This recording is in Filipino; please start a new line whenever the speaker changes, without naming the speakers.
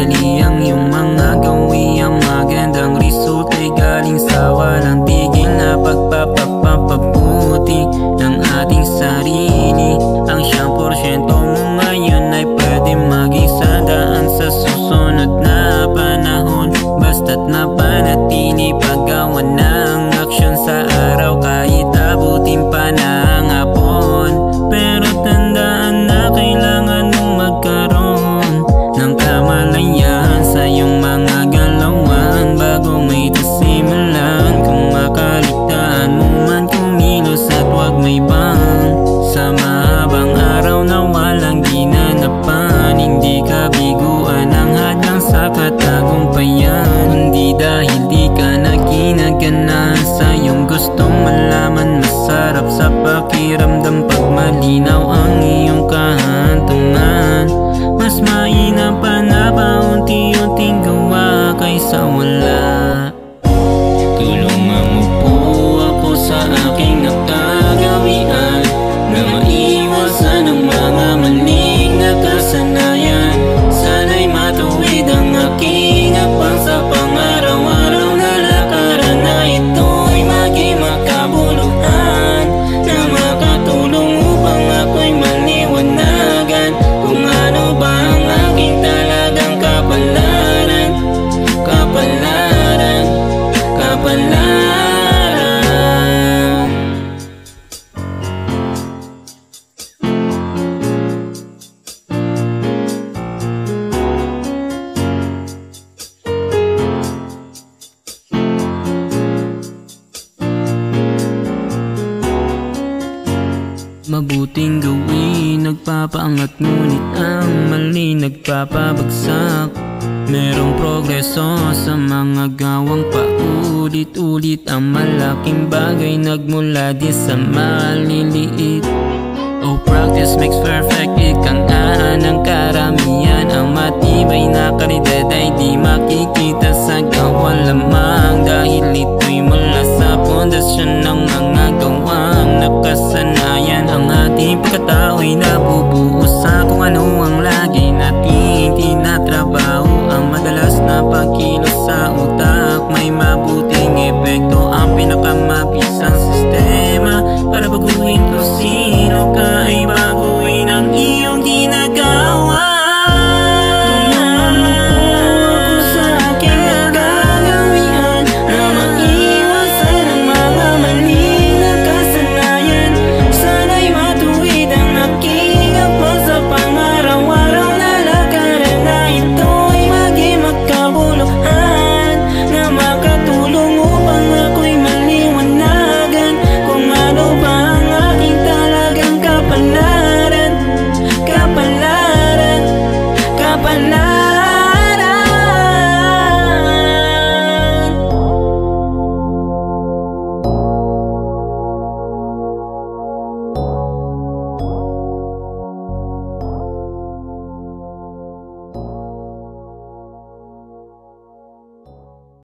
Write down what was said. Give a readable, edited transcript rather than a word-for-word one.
madali ang iyong mga gawi. Ang magandang resulta ay galing sa walang tigil na pagpapapabuti ng ating sarili. Ang 100% mo ngayon ay pwede maging 100 sa susunod na panahon, basta't napanatili paggawa ng aksyon sa araw kahit abutin pa ng hapon. Pero tandaan na kailangan mong magkaroon ng kamalayan sa iyong mga galawan bago may tasimulan. Kung makaligtaan mo man kumilos at huwag may ban sa mahabang araw na walang ginanapan. Hindi ka biguan ang hadlang sa katagumpayan, kundi dahil di ka na ginagana sa iyong gustong malaman. Masarap sa pakiramdam pag malinaw ang iyong kahantungan. Mas mainam pa na paunti-unting gawa kaysa wala. Tulungan mo po ako sa aking nakagawian na maiwasan ang mga maling na kasanayan. Sana'y matuwid ang aking apang sa pang-araw-araw na lakaran na ito'y maging makabuluhan na makatulong upang ako'y maliwanagan kung ano ba ang aking talagang kapalaran. Kapalaran, kapalaran. Mabuting gawin, nagpapaangat, ngunit ang mali nagpapabagsak. Merong progreso sa mga gawang paulit-ulit. Ang malaking bagay nagmula din sa maliliit. Oh, practice makes perfect, ika nga ng karamihan. Ang matibay na kalidad ay di makikita sa gawa lamang, dahil ito'y mula sa pundasyon ng mga gawang nakasanayan. Ang ating pagkatao'y nabubuo